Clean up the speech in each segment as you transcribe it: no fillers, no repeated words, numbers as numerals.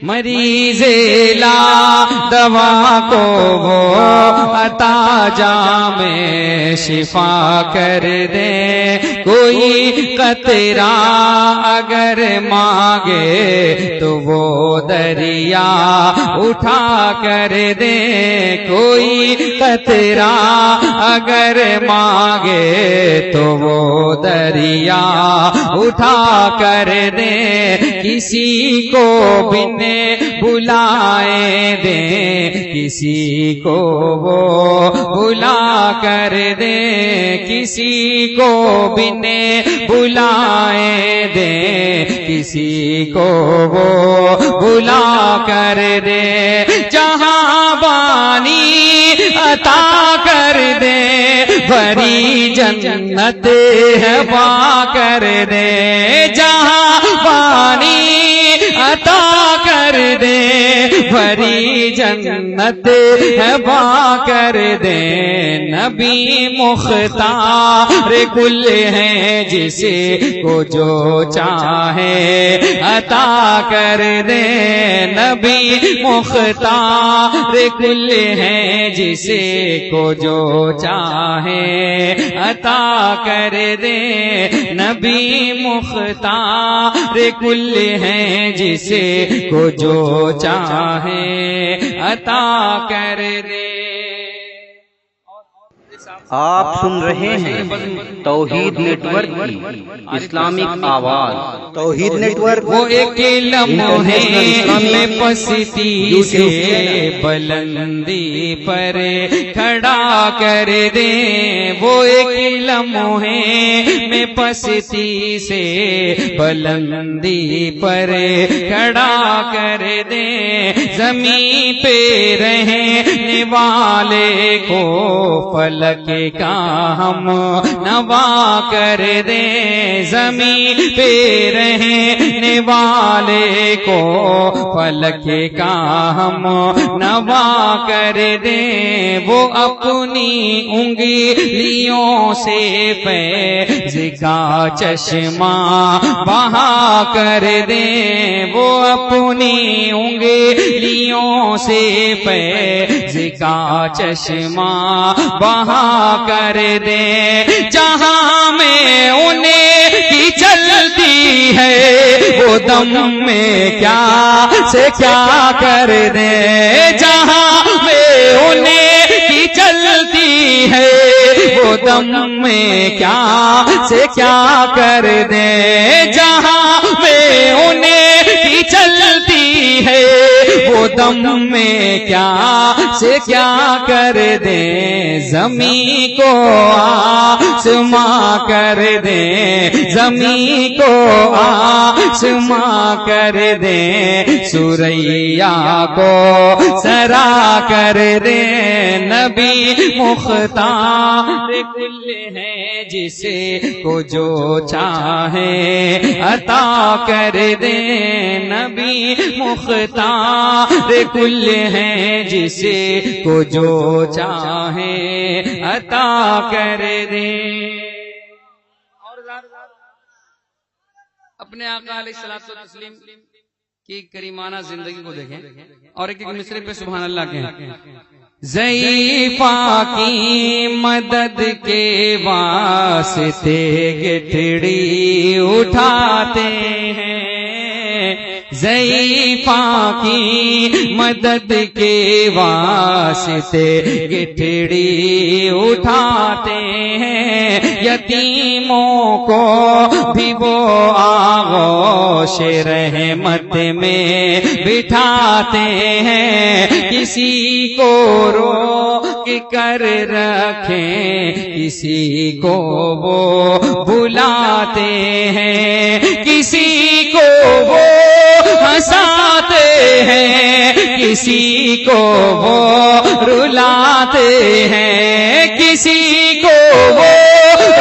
مریض لا دوا کو وہ عطا جام شفا کر دے، کوئی قطرہ اگر مانگے تو وہ دریا اٹھا کر دے، کوئی قطرہ اگر مانگے تو وہ دریا اٹھا کر دے، کسی کو بن بلائے دے، کسی کو وہ بلا کر دے، کسی کو بن بلائے دے، کسی کو وہ بلا کر دے، جہاں بانی عطا کر دے، بھری جنت ہے با کر دے، جہاں بانی عطا کر دے، بھری جنت ہے با کر دے، نبی مختار کل ہے، جسے کو جو چاہے عطا کر دے، نبی مختار کل ہے، جسے کو جو چاہے عطا کر دے، نبی مختار کل ہے، جسے کو جو چاہے عطا کر دے۔ آپ سن رہے ہیں توحید نیٹ ورک کی اسلامک آواز۔ توحید نیٹ ورک وہ ایک لمحے میں پستی سے بلندی پر کھڑا کر دے، وہ ایک لمحے میں پستی سے بلندی پر کھڑا کر دے، زمین پہ رہنے والے کو فلک کا ہم نوا کر دے، زمین پہ رہنے والے کو فلک کا ہم نوا کر دے، وہ اپنی انگلیوں سے فیض کا چشمہ بہا کر دے، وہ اپنی انگلیوں سے فیض کا چشمہ بہا کر دے، جہاں میں انہیں کی چلتی ہے وہ دم میں کیا سے کیا کر دے، جہاں میں انہیں کی چلتی ہے وہ دم میں کیا سے کیا کر دے، جہاں میں انہیں کی چلتی ہے وہ دم میں کیا سے کیا کر دے، زمین کو آسماں کر دے، زمین کو آسماں کر دے، سوریا کو سرا کر دے، نبی مختار کل ہے، جسے کو جو چاہے عطا کر دے، نبی مختار کل ہے، جسے کو جو چاہے عطا کر دے۔ اپنے آقا علیہ الصلوۃ والتسلیم کی کریمانہ زندگی کو دیکھیں اور ایک ایک مصرے پہ سبحان اللہ کہیں۔ ضعیفہ کی مدد کے واسطے گٹھڑی اٹھاتے ہیں، ضعیفہ کی مدد کے واسطے گٹھڑی اٹھاتے ہیں، یتیموں کو بھی وہ آغوش رحمت میں بٹھاتے ہیں، کسی کو روک کر رکھیں، کسی کو وہ بلاتے ہیں، کسی کو وہ ہنساتے ہیں، کسی کو وہ رلاتے ہیں، کسی کو وہ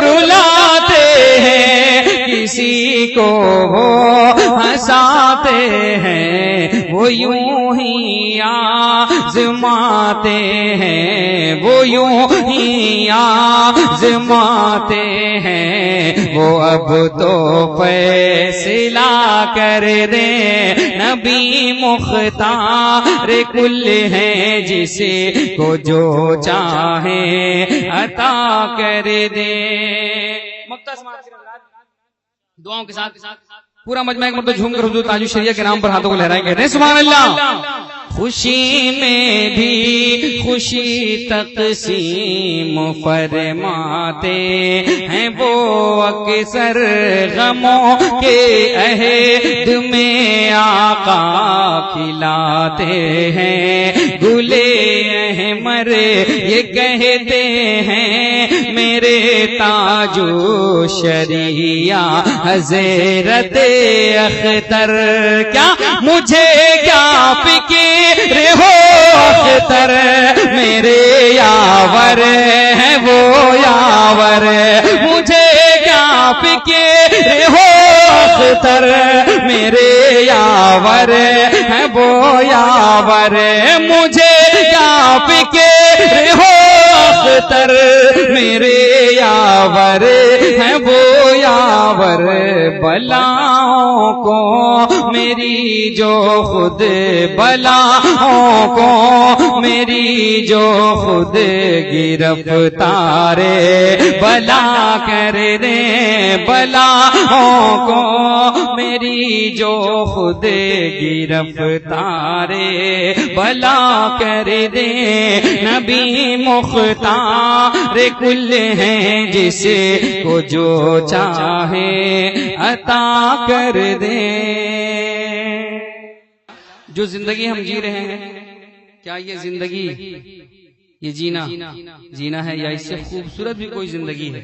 رلاتے ہیں، کسی کو وہ ہنساتے ہیں، وہ یوں ہی آزماتے ہیں، وہ یوں ہی آزماتے ہیں، وہ اب تو فیصلہ کر دیں، نبی مختار کل ہیں، جسے کو جو چاہیں عطا کر دیں۔ دعاؤں کے ساتھ پورا مجمع ایک مرتبہ جھوم کر حضور تاج الشریعہ کے نام پر ہاتھوں کو لہرائیں، کہتے ہیں سبحان اللہ۔ خوشی میں بھی خوشی تقسیم فرماتے ہیں، وہ اکثر غموں کے عہد میں آقا کھلاتے ہیں، گلے احمر یہ کہتے ہیں میرے تاج الشریعہ حضرت اختر، کیا مجھے کیا فکر ہو اختر، میرے یاور ہے وہ یاور، مجھے کیا فکر ہو اختر، میرے یاور ہے وہ یاور، مجھے کیا فکر ہو اختر، میرے یاور ہے وہ یاور، بلاؤں کو میری جو خود بلاؤں کو میری جو خود گرفتارے بلا کر دیں، بلاؤں کو میری جو خود گرفتارے بلا کر دیں، نبی مختار کل ہیں، جسے کو جو چاہے عطا کر دیں۔ جو زندگی ہم جی رہے ہیں، کیا یہ زندگی، یہ جینا ہے، یا اس سے خوبصورت بھی کوئی زندگی ہے؟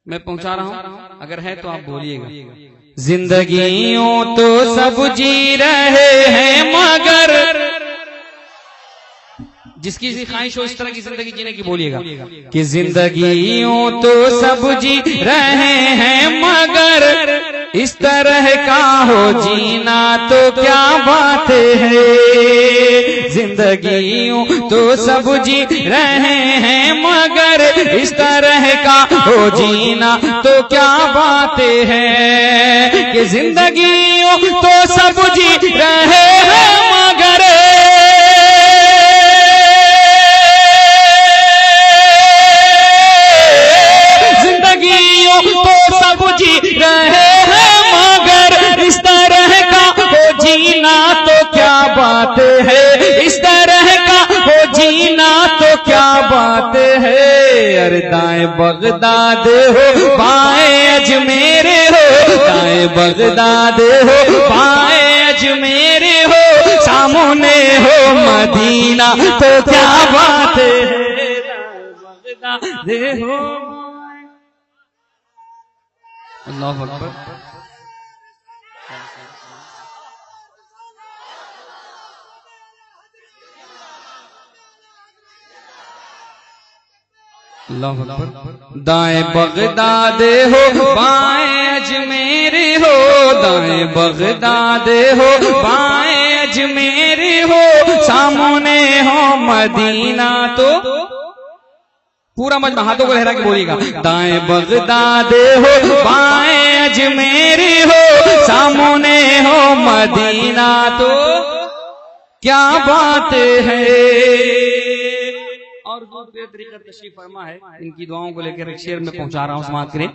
میں پہنچا رہا ہوں، اگر ہے تو آپ بولیے گا۔ زندگیوں تو سب جی رہے ہیں، مگر جس کی خواہش ہو اس طرح کی زندگی جینے کی بولیے گا کہ زندگیوں تو سب جی رہے ہیں، مگر اس طرح کا ہو جینا تو کیا بات ہے، زندگیوں تو سب جی رہے ہیں، مگر اس طرح کا ہو جینا تو کیا بات ہے، کہ زندگیوں تو سب جی رہے ہیں، مگر رہے ہیں، مگر اس طرح کا ہو جینا تو کیا بات ہے، اس طرح کا ہو جینا تو کیا بات ہے، ارے دائیں بغداد ہو بائیں اجمیر ہو، دائیں بغداد ہو بائیں اجمیر ہو، سامنے ہو مدینہ تو کیا بات ہے، بغداد ہو۔ اللہ اکبر۔ اللہ اکبر۔ دائیں بغداد ہو بائیں اجمیر ہو، دائیں بغداد ہو بائیں اجمیر ہو، سامنے ہو مدینہ تو پورا مجمع ہاتھوں کو لہرا کے بولیے گا، دائیں بغداد ہو بائیں اجمیر ہو، سامنے ہو مدینہ تو کیا بات ہے۔ اور دوسرے طریقہ تشریف فرما ہے، ان کی دعاؤں کو لے کر ایک شعر میں پہنچا رہا ہوں، سماعت کریں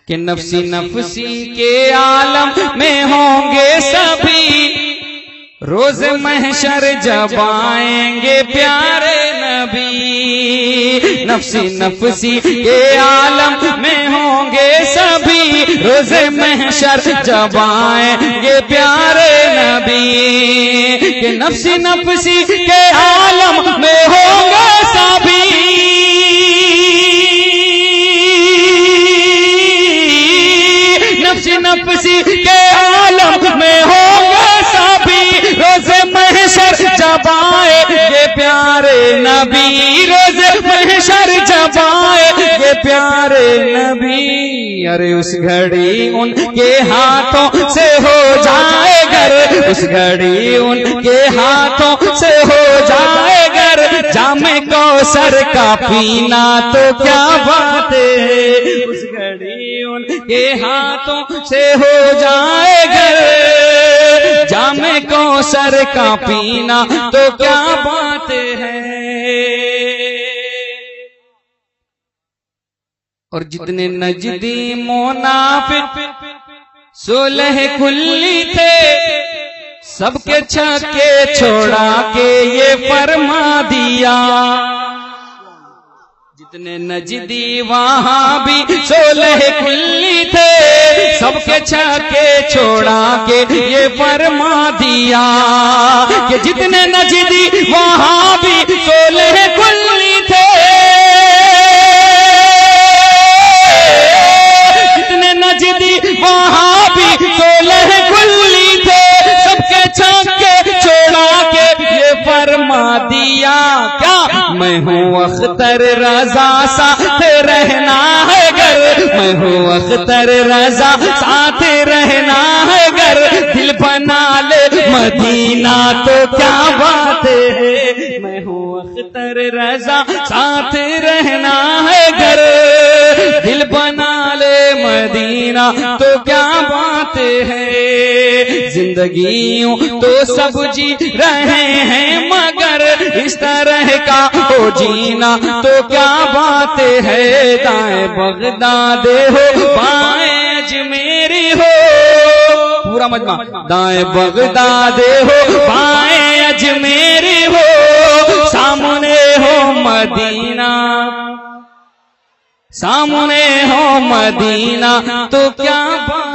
کہ نفسی نفسی کے عالم میں ہوں گے سبھی، روز محشر جب آئیں گے پیارے نبی، نفسی نفسی کے عالم میں ہوں گے سبھی، روز محشر جب آئیں گے پیارے نبی، کہ نفسی نفسی کے عالم میں ہوں گے سبھی، نفسی نفسی کے عالم میں ہوں گے سبھی، روز محشر جب آئے یہ پیارے نبی، روز محشر جب آئے کے پیارے نبی، ارے اس گھڑی ان کے ہاتھوں سے ہو جائے گر، اس گھڑی ان کے ہاتھوں سے ہو جائے گر، جام کوثر کا پینا تو کیا بات ہے، اس گھڑی ان کے ہاتھوں سے ہو جائے گر، جام کوثر کا پینا تو کیا بات ہے۔ اور جتنے نجدی منافق صلح کھلی تھے، سب کے چھکے چھوڑا کے یہ فرما دیا، جتنے نجدی وہاں بھی صلح کھلی تھے، سب کے چھکے چھوڑا کے یہ فرما دیا کہ جتنے نجدی وہاں بھی صلح کھلی تھے، جتنے نجدی وہاں بھی صلح کھلی تھے، سب کے چھکے چھوڑا کے یہ فرما دیا کیا، میں ہوں اختر رضا ساتھ رہنا ہے گر، میں ہوں اختر رضا ساتھ رہنا ہے گر، دل بنا لے مدینہ تو کیا بات ہے، میں ہوں اختر رضا ساتھ رہنا ہے گر، دل بنا لے مدینہ تو کیا بات ہے۔ زندگیوں تو سب جی رہے ہیں مگر اس طرح کا ہو جینا تو کیا بات ہے، دائیں بغداد ہو بائیں اجمیری ہو، پورا مجمع، دائیں بغداد ہو بائیں اجمیری ہو، سامنے ہو مدینہ، سامنے ہو مدینہ تو کیا بات